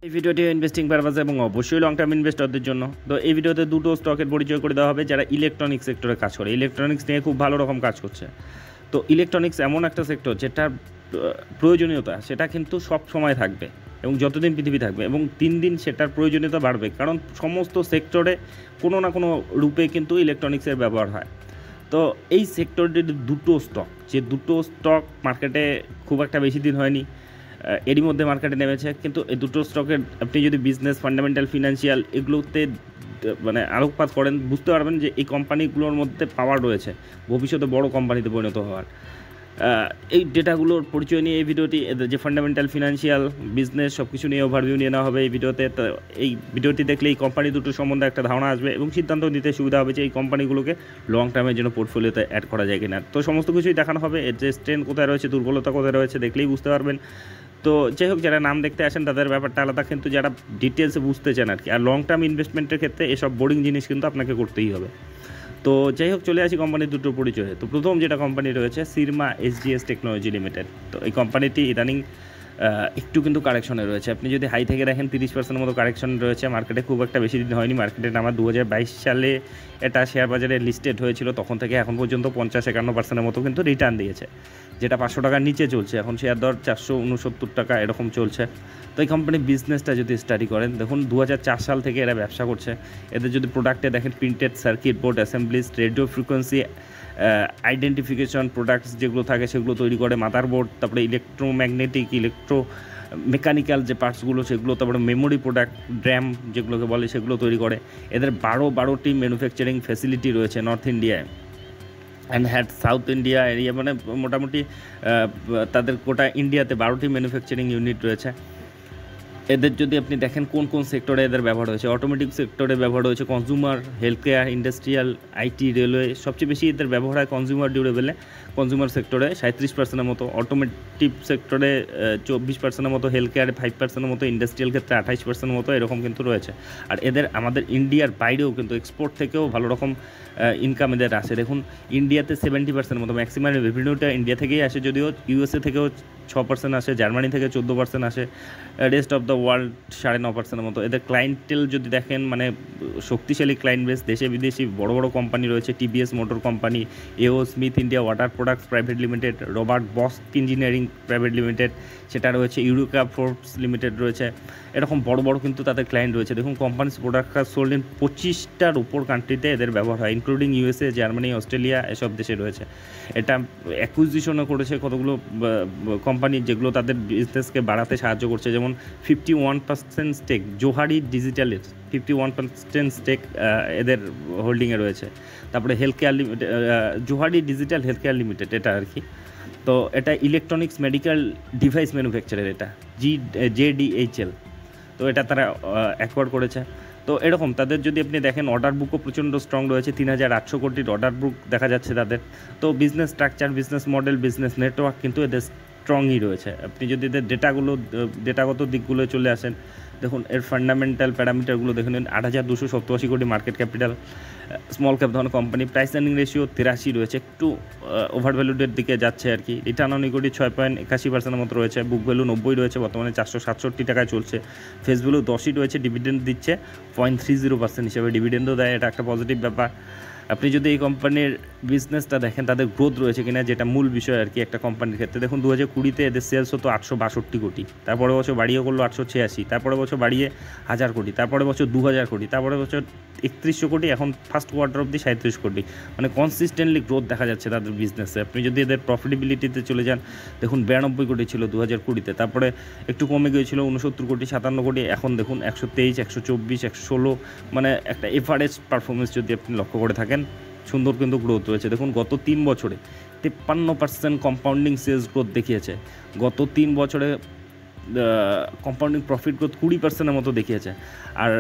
এই ভিডিওটি ইনভেস্টিং পারপাসে এবং অবশ্যই লং টার্ম ইনভেস্টরদের জন্য। তো এই ভিডিওতে দুটো স্টকের পরিচয় করে দেওয়া হবে যারা ইলেকট্রনিক্স সেক্টরে কাজ করে, ইলেকট্রনিক্স নিয়ে খুব ভালো রকম কাজ করছে। তো ইলেকট্রনিক্স এমন একটা সেক্টর যেটার প্রয়োজনীয়তা সেটা কিন্তু সব সময় থাকবে এবং যতদিন পৃথিবী থাকবে, এবং দিন দিন সেটার প্রয়োজনীয়তা বাড়বে, কারণ সমস্ত সেক্টরে কোনো না কোনো রূপে কিন্তু ইলেকট্রনিক্সের ব্যবহার হয়। তো এই সেক্টরের দুটো স্টক মার্কেটে খুব একটা বেশি দিন হয়নি, এরই মধ্যে মার্কেটে নেমেছে, কিন্তু এই দুটো স্টকের আপনি যদি বিজনেস ফান্ডামেন্টাল ফিনান্সিয়াল এগুলোতে মানে আলোকপাত করেন, বুঝতে পারবেন যে এই কোম্পানিগুলোর মধ্যে পাওয়ার রয়েছে ভবিষ্যতে বড় কোম্পানিতে পরিণত হওয়ার। এই ডেটাগুলোর পরিচয় নিয়ে এই ভিডিওটি, যে ফান্ডামেন্টাল ফিনান্সিয়াল বিজনেস সব কিছু নিয়ে ওভারভিউ নিয়ে নেওয়া হবে এই ভিডিওতে। তো এই ভিডিওটি দেখলে এই কোম্পানি দুটোর সম্বন্ধে একটা ধারণা আসবে এবং সিদ্ধান্ত নিতে সুবিধা হবে যে এই কোম্পানিগুলোকে লং টার্মের জন্য পোর্টফোলিওতে অ্যাড করা যায় কিনা। তো সমস্ত কিছুই দেখানো হবে, এর যে স্ট্রেন্থ কোথায় রয়েছে, দুর্বলতা কোথায় রয়েছে দেখলেই বুঝতে পারবেন। তো যাই হোক, যারা নাম দেখতে আসেন তাদের ব্যাপারটা আলাদা, কিন্তু যারা ডিটেলসে বুঝতে চান আর কি, আর লং টার্ম ইনভেস্টমেন্টের ক্ষেত্রে এসব বোরিং জিনিস কিন্তু আপনাকে করতেই হবে। তো যাই হোক, চলে আসি কোম্পানির দুটো পরিচয়ে। তো প্রথম যেটা কোম্পানি রয়েছে সিরমা এসজিএস টেকনোলজি লিমিটেড। তো এই কোম্পানিটি ইদানিং একটু কিন্তু কারেকশনে রয়েছে। আপনি যদি হাই থেকে দেখেন 30% মতো কারেকশন রয়েছে মার্কেটে, খুব একটা বেশি দিন হয়নি। মার্কেটে নামা 2022 সালে এটা শেয়ার বাজারে লিস্টেড হয়েছিল, তখন থেকে এখন পর্যন্ত 50-51% মতো কিন্তু রিটার্ন দিয়েছে, যেটা 500 টাকার নিচে চলছে। এখন শেয়ার দর 469 টাকা এরকম চলছে। তো এই কোম্পানির বিজনেসটা যদি স্টাডি করেন, দেখুন 2004 সাল থেকে এরা ব্যবসা করছে। এদের যদি প্রোডাক্টে দেখেন, printed circuit board Assembly's, radio frequency identification products যেগুলো থাকে সেগুলো তৈরি করে, মাদারবোর্ড, তারপরে ইলেকট্রোম্যাগনেটিক মেকানিক্যাল যে পার্টসগুলো সেগুলো, তারপরে মেমোরি প্রোডাক্ট র্যাম যেগুলোকে বলে সেগুলো তৈরি করে। এদের 12টি ম্যানুফ্যাকচারিং ফ্যাসিলিটি রয়েছে নর্থ ইন্ডিয়ায় অ্যান্ড সাউথ ইন্ডিয়া এরিয়া, মানে মোটামুটি তাদের গোটা ইন্ডিয়াতে 12টি ম্যানুফ্যাকচারিং ইউনিট রয়েছে। এদের যদি আপনি দেখেন কোন কোন সেক্টরে এদের ব্যবহার হয়েছে, অটোমেটিক সেক্টরে ব্যবহার হয়েছে, consumer, health care, industrial, IT, railway, সবচেয়ে বেশি এদের ব্যবহার হয় কনজিউমার ডিউরেবলে। কনজিউমার সেক্টরে 37% মতো, অটোমেটিভ সেক্টরে 24% মতো, হেলথ কেয়ারে 5% মতো, ইন্ডাস্ট্রিয়াল ক্ষেত্রে 28% মতো এরকম কিন্তু রয়েছে। আর এদের আমাদের ইন্ডিয়ার বাইরেও কিন্তু এক্সপোর্ট থেকেও ভালো রকম ইনকাম এদের আসে। দেখুন ইন্ডিয়াতে 70% মতো, ম্যাক্সিমাম রেভিনিউটা ইন্ডিয়া থেকেই আসে, যদিও ইউএসএ থেকেও 6% আসে, জার্মানি থেকে 14% আসে, রেস্ট অফ দ্য ওয়ার্ল্ড 9.5% মতো। এদের ক্লায়েন্টেল যদি দেখেন, মানে শক্তিশালী ক্লায়েন্ট বেস, দেশে বিদেশি বড় বড় কোম্পানি রয়েছে, TVS motor company, AO Smith India water products private limited, Robert Bosch engineering private limited সেটা রয়েছে, ইউরোকা ফোর্বস লিমিটেড রয়েছে, এরকম বড় বড় কিন্তু তাদের ক্লায়েন্ট রয়েছে। দেখুন কোম্পানিস প্রোডাক্ট সোল্ড ইন 25টার উপর কান্ট্রিতে এদের ব্যবহার হয়, ইনক্লুডিং ইউএসএ, জার্মানি, অস্ট্রেলিয়া, এসব দেশে রয়েছে। এটা অ্যাকুইজিশনও করেছে কতগুলো কোম্পানি যেগুলো তাদের বিজনেসকে বাড়াতে সাহায্য করছে, যেমন 51% স্টেক জোহারি ডিজিটালের, 51% স্টেক এদের হোল্ডিংয়ে রয়েছে। তারপরে health care limited, Johari digital health care limited এটা আর কি। তো এটা ইলেকট্রনিক্স মেডিকেল ডিভাইস ম্যানুফ্যাকচারের, এটা JDHL। তো এটা তারা অ্যাকোয়ার করেছে। তো এরকম তাদের যদি আপনি দেখেন অর্ডার বুকও প্রচণ্ড স্ট্রং রয়েছে, 3800 কোটির অর্ডার বুক দেখা যাচ্ছে তাদের। তো business structure, business model, business network কিন্তু এদের স্ট্রংই রয়েছে। আপনি যদি এদের ডেটাগত দিকগুলো চলে আসেন, দেখুন এর ফান্ডামেন্টাল প্যারামিটারগুলো দেখে নিন। 8287 কোটি মার্কেট ক্যাপিটাল, স্মল ক্যাপ ধরনের কোম্পানি, প্রাইস আর্নিং রেশিও 83 রয়েছে, একটু ওভার ভ্যালুডের দিকে যাচ্ছে আর কি। রিটার্ন অন ইকুইটি 6.81% মতো রয়েছে, বুক ভ্যালু 90 রয়েছে, বর্তমানে 467 টাকায় চলছে, ফেস ভ্যালু 10ই রয়েছে, ডিভিডেন্ড দিচ্ছে 0.30% হিসেবে, ডিভিডেন্ডও দেয়, এটা একটা পজিটিভ ব্যাপার। আপনি যদি এই কোম্পানির বিজনেসটা দেখেন, তাদের গ্রোথ রয়েছে কিনা, যেটা মূল বিষয় আর কি একটা কোম্পানির ক্ষেত্রে। দেখুন 2020-তে এদের সেলস হতো 862 কোটি, তারপরে বছর বাড়িয়ে করলো 886, তারপরে বছর বাড়িয়ে 1000 কোটি, তারপরে বছর 2000 কোটি, তারপরে বছর 3100 কোটি, এখন ফার্স্ট কোয়ার্টার অবধি 37 কোটি। মানে কনসিস্টেন্টলি গ্রোথ দেখা যাচ্ছে তাদের বিজনেসে। আপনি যদি এদের প্রফিটেবিলিটিতে চলে যান, দেখুন 92 কোটি ছিল 2020-তে, তারপরে একটু কমে গিয়েছিল 69 কোটি, 57 কোটি, এখন দেখুন 123, 124, 116, মানে একটা এভারেজ পারফরমেন্স যদি আপনি লক্ষ্য করে থাকেন, সুন্দর কিন্তু গ্রোথ রয়েছে। দেখুন গত 3 বছরে 53% কম্পাউন্ডিং সেলস গ্রোথ দেখিয়েছে, গত 3 বছরে কম্পাউন্ডিং প্রফিট গ্রোথ 20%-এর মতো দেখিয়েছে। আর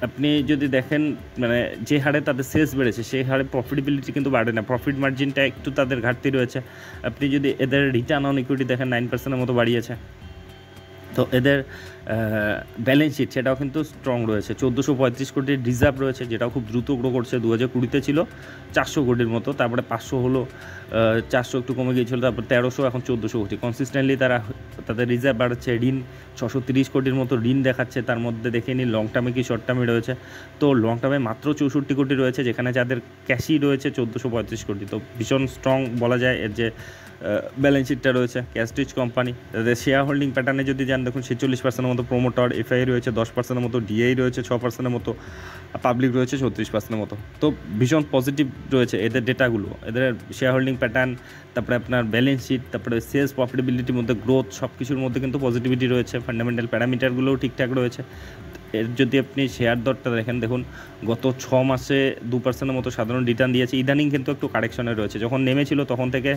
আপনি যদি দেখেন, মানে যে হারে তাদের সেলস বেড়েছে সেই হারে প্রফিটেবিলিটি কিন্তু বাড়ে না, প্রফিট মার্জিনটা একটু তাদের ঘাটতি রয়েছে। আপনি যদি এদের রিটার্ন অন ইকুইটি দেখেন 9%-এর মতো বাড়িয়েছে। তো এদের ব্যালেন্স শিট সেটাও কিন্তু স্ট্রং রয়েছে। 1435 কোটির রিজার্ভ রয়েছে, যেটাও খুব দ্রুত গ্রো করছে। 2020-তে ছিল 400 কোটির মতো, তারপরে 500 হলো, 400 একটু কমে গিয়েছিল, তারপর 1300, এখন 1400 কোটি। কনসিস্টেন্টলি তারা তাদের রিজার্ভ বাড়াচ্ছে। ঋণ 630 কোটির মতো ঋণ দেখাচ্ছে। তার মধ্যে দেখে নিন লং টার্মে কি শর্ট টার্মে রয়েছে। তো লং টার্মে মাত্র 64 কোটি রয়েছে, যেখানে যাদের ক্যাশই রয়েছে 1435 কোটি। তো ভীষণ স্ট্রং বলা যায় এর যে ব্যালেন্স শিটটা রয়েছে। Cash rich company. তাদের শেয়ার হোল্ডিং প্যাটার্নে যদি যান, দেখুন 46% মতো প্রোমোটার, এফআই রয়েছে 10% মতো, ডিআই রয়েছে 6% মতো, পাবলিক রয়েছে 36% মতো। তো ভীষণ পজিটিভ রয়েছে এদের ডেটাগুলো, এদের শেয়ার হোল্ডিং প্যাটার্ন, তারপরে আপনার ব্যালেন্স শিট, তারপরে সেলস প্রফিটেবিলিটির মধ্যে গ্রোথ, সব কিছুর মধ্যে কিন্তু পজিটিভিটি রয়েছে। ফান্ডামেন্টাল প্যারামিটারগুলোও ঠিকঠাক রয়েছে। এর যদি আপনি শেয়ার দরটা দেখেন, দেখুন গত 6 মাসে 2% মতো সাধারণ রিটার্ন দিয়েছে। ইদানিং কিন্তু একটু কারেকশনে রয়েছে। যখন নেমেছিল তখন থেকে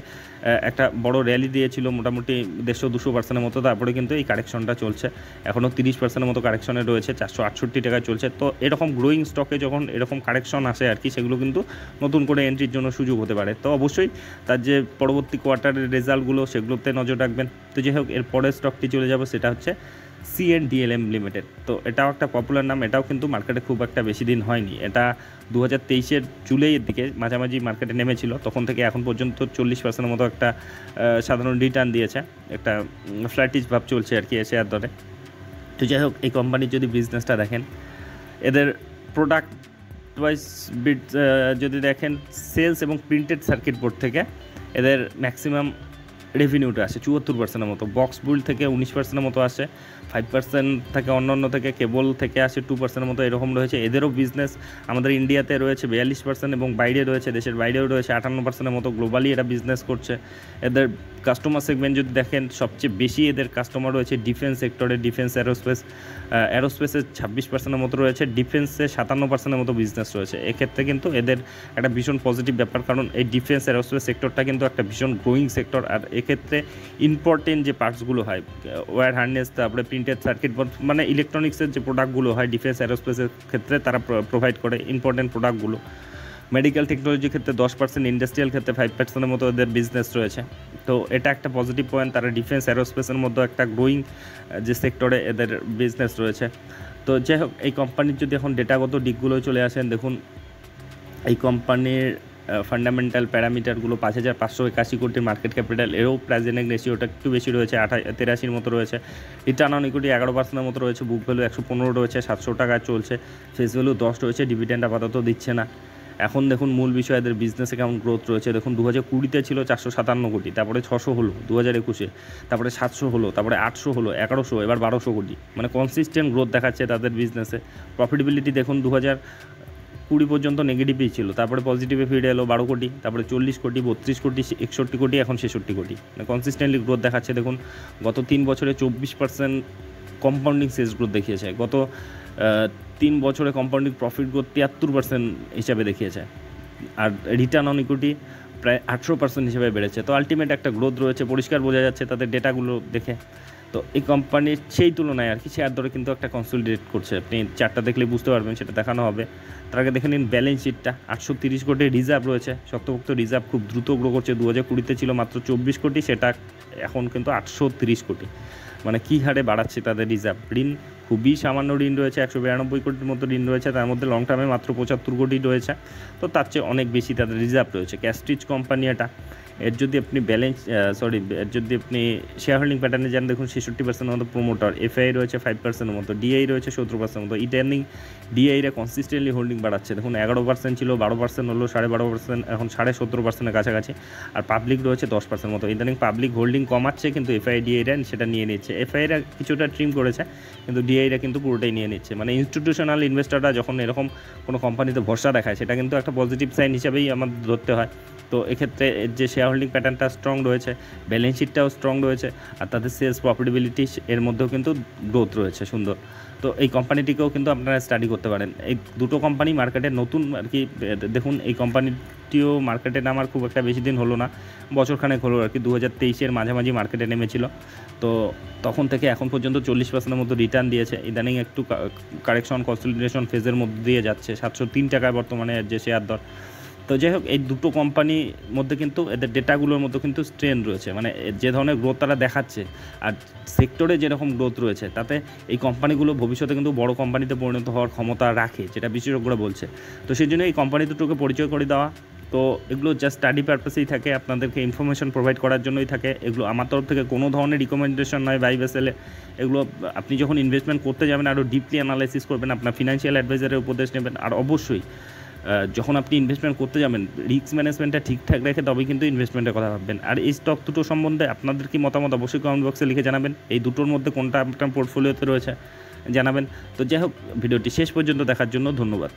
একটা বড় র্যালি দিয়েছিল, মোটামুটি 150-200% মতো, তারপরে কিন্তু এই কারেকশনটা চলছে। এখনও 30% মতো কারেকশনে রয়েছে, 468 টাকায় চলছে। তো এরকম গ্রোয়িং স্টকে যখন এরকম কারেকশন আসে আর কি, সেগুলো কিন্তু নতুন করে এন্ট্রির জন্য সুযোগ হতে পারে। তো অবশ্যই তার যে পরবর্তী কোয়ার্টারের রেজাল্টগুলো, সেগুলোতে নজর রাখবেন। তো যাই হোক, এর পরের স্টকটি চলে যাবো, সেটা হচ্ছে CNDLM লিমিটেড। তো এটাও একটা পপুলার নাম। এটাও কিন্তু মার্কেটে খুব একটা বেশি দিন হয়নি। এটা 2023-এর জুলাইয়ের দিকে মাঝামাঝি মার্কেটে নেমেছিল, তখন থেকে এখন পর্যন্ত 40% মতো একটা সাধারণ রিটার্ন দিয়েছে। একটা ফ্ল্যাটিশ ভাব চলছে আর কি শেয়ার দরে। তো যাই হোক, এই কোম্পানির যদি বিজনেসটা দেখেন, এদের প্রোডাক্ট ওয়াইজ যদি দেখেন, সেলস এবং প্রিন্টেড সার্কিট বোর্ড থেকে এদের ম্যাক্সিমাম রেভিনিউটা আসে 74% মতো। বক্স বিল্ড থেকে 19% মতো আসে, 5% থেকে অন্যান্য থেকে, কেবল থেকে আসে 2% মতো, এরকম রয়েছে। এদেরও বিজনেস আমাদের ইন্ডিয়াতে রয়েছে 42% এবং বাইরে রয়েছে, দেশের বাইরেও রয়েছে 58% মতো। গ্লোবালি এরা বিজনেস করছে। এদের কাস্টমার সেগমেন্ট যদি দেখেন, সবচেয়ে বেশি এদের কাস্টমার রয়েছে ডিফেন্স সেক্টরে। ডিফেন্স অ্যারোস্পেসের 26% মতো রয়েছে, ডিফেন্সে 57% মতো বিজনেস রয়েছে। এক্ষেত্রে কিন্তু এদের একটা ভীষণ পজিটিভ ব্যাপার, কারণ এই ডিফেন্স অ্যারোস্পেস সেক্টরটা কিন্তু একটা ভীষণ গ্রোয়িং সেক্টর। আর এক্ষেত্রে ইম্পর্টেন্ট যে পার্টসগুলো হয়, ওয়্যার হার্নেস, তারপরে প্রিন্টেড সার্কিট বোর্ড, মানে ইলেকট্রনিক্সের যে প্রোডাক্টগুলো হয় ডিফেন্স অ্যারোস্পেসের ক্ষেত্রে তারা প্রোভাইড করে ইম্পর্টেন্ট প্রোডাক্টগুলো। মেডিকেল টেকনোলজির ক্ষেত্রে 10%, ইন্ডাস্ট্রিয়াল ক্ষেত্রে 5%-এর মতো এদের বিজনেস রয়েছে। তো এটা একটা পজিটিভ পয়েন্ট। তারা ডিফেন্স অ্যারোস্পেসের মধ্যে একটা গ্রোয়িং যে সেক্টরে এদের বিজনেস রয়েছে। তো যাই হোক, এই কোম্পানির যদি এখন ডেটাগত দিকগুলো চলে আসেন, দেখুন এই কোম্পানির ফান্ডামেন্টাল প্যারামিটারগুলো 5581 কোটির মার্কেট ক্যাপিটাল, এরও প্রেজেন্ট রেশিওটা একটু বেশি রয়েছে, 83-র মতো রয়েছে। রিটার্ন অন ইকুইটি 11%-এর মতো রয়েছে। বুক ভ্যালু 115 রয়েছে, 700 টাকায় চলছে। ফেস ভ্যালু 10 রয়েছে। ডিভিডেন্ড আপাতত দিচ্ছে না। এখন দেখুন মূল বিষয়, এদের বিজনেসে কেমন গ্রোথ রয়েছে। দেখুন 2020-তে ছিল 457 কোটি, তারপরে 600 হলো 2021-এ, তারপরে 700 হলো, তারপরে 800 হলো, 1100, এবার 1200 কোটি। মানে কনসিস্টেন্ট গ্রোথ দেখাচ্ছে তাদের বিজনেসে। প্রফিটেবিলিটি দেখুন 2020 পর্যন্ত নেগেটিভই ছিল, তারপরে পজিটিভে ফিরে এলো 12 কোটি, তারপরে 40 কোটি, 32 কোটি, 61 কোটি, এখন 66 কোটি। মানে কনসিস্টেন্টলি গ্রোথ দেখাচ্ছে। দেখুন গত 3 বছরে 24% কম্পাউন্ডিং সেলস গ্রোথ দেখিয়েছে। গত 3 বছরে কম্পাউন্ডিং প্রফিট গ্রোথ 73% হিসাবে দেখিয়েছে। আর রিটার্ন অন ইকুইটি প্রায় 18% হিসেবে বেড়েছে। তো আলটিমেট একটা গ্রোথ রয়েছে, পরিষ্কার বোঝা যাচ্ছে তাদের ডেটাগুলো দেখে। তো এই কোম্পানির সেই তুলনায় আর কি শেয়ার দরে কিন্তু একটা কনসলিডেট করছে। আপনি চারটা দেখলে বুঝতে পারবেন, সেটা দেখানো হবে। তার আগে দেখে নিন ব্যালেন্স শিটটা। 830 কোটি রিজার্ভ রয়েছে। শক্তপোক্ত রিজার্ভ খুব দ্রুত গ্রো করছে। 2020-তে ছিল মাত্র 24 কোটি, সেটা এখন কিন্তু 830 কোটি। মানে কী হারে বাড়াচ্ছে তাদের রিজার্ভ। ঋণ খুবই সামান্য ঋণ রয়েছে, 192 কোটির মতো ঋণ রয়েছে, তার মধ্যে লং টার্মে মাত্র 75 কোটি রয়েছে। তো তার চেয়ে অনেক বেশি তাদের রিজার্ভ রয়েছে। ক্যাশ রিচ কোম্পানি এটা। এর যদি আপনি এর যদি আপনি শেয়ার হোল্ডিং প্যাটার্নে যান, দেখুন 66% মতো প্রোমোটার, এফআই রয়েছে 5% মতো, ডিআই রয়েছে 17% মতো। ইটার্নিং ডিআইরা কনসিস্টেন্টলি হোল্ডিং বাড়াচ্ছে। দেখুন 11% ছিল, 12% হলো, 12.5%, এখন 17.5%-এর কাছাকাছি। আর পাবলিক রয়েছে 10% মতো। ইদানিং পাবলিক হোল্ডিং কমাচ্ছে, কিন্তু এফআই ডিআইরা সেটা নিয়ে নিচ্ছে। এফআইরা কিছুটা ট্রিম করেছে, কিন্তু ডিআইরা কিন্তু পুরোটাই নিয়ে নিচ্ছে। মানে ইনস্টিটিউশনাল ইনভেস্টররা যখন এরকম কোনো কোম্পানিতে ভরসা দেখায়, সেটা কিন্তু একটা পজিটিভ সাইন হিসাবেই আমাদের ধরতে হয়। তো এক্ষেত্রে যে শেয়ার হোল্ডিং প্যাটার্নটা স্ট্রং রয়েছে, ব্যালেন্স শিটটাও স্ট্রং রয়েছে, আর তাদের সেলস প্রফিটেবিলিটি এর মধ্যেও কিন্তু গ্রোথ রয়েছে সুন্দর। তো এই কোম্পানিটিকেও কিন্তু আপনারা স্টাডি করতে পারেন। এই দুটো কোম্পানি মার্কেটে নতুন আর কি। দেখুন এই কোম্পানিটিও মার্কেটে নামার খুব একটা বেশি দিন হলো না, বছরখানেক হলো আর কি। 2023-এর মাঝামাঝি মার্কেটে নেমেছিল। তো তখন থেকে এখন পর্যন্ত 40%-এর মতো রিটার্ন দিয়েছে। ইদানিং একটু কারেকশন কনসলিডেশন ফেজের মধ্যে দিয়ে যাচ্ছে। 703 টাকায় বর্তমানে যে শেয়ার দর। তো যাই হোক, এই দুটো কোম্পানির মধ্যে কিন্তু এদের ডেটাগুলোর মধ্যে কিন্তু স্ট্রেন রয়েছে, মানে যে ধরনের গ্রোথ তারা দেখাচ্ছে আর সেক্টরে যেরকম গ্রোথ রয়েছে, তাতে এই কোম্পানিগুলো ভবিষ্যতে কিন্তু বড় কোম্পানিতে পরিণত হওয়ার ক্ষমতা রাখে, যেটা বিশেষজ্ঞরা বলছে। তো সেই জন্য এই কোম্পানি দুটোকে পরিচয় করে দেওয়া। তো এগুলো জাস্ট স্টাডি পারপাসেই থাকে, আপনাদেরকে ইনফরমেশন প্রোভাইড করার জন্যই থাকে। এগুলো আমার তরফ থেকে কোনো ধরনের রিকমেন্ডেশন নয় বাই বা সেলে। এগুলো আপনি যখন ইনভেস্টমেন্ট করতে যাবেন আরও ডিপলি অ্যানালাইসিস করবেন, আপনার ফিনান্সিয়াল অ্যাডভাইজারের উপদেশ নেবেন। আর অবশ্যই যখন আপনি ইনভেস্টমেন্ট করতে যাবেন, রিস্ক ম্যানেজমেন্টটা ঠিকঠাক রেখে তবেই কিন্তু ইনভেস্টমেন্টের কথা ভাববেন। আর এই স্টক দুটো সম্বন্ধে আপনাদের কি মতামত অবশ্যই কমেন্ট বক্সে লিখে জানাবেন। এই দুটোর মধ্যে কোনটা আপনার পোর্টফোলিওতে রয়েছে জানাবেন। তো যাই হোক, ভিডিওটি শেষ পর্যন্ত দেখার জন্য ধন্যবাদ।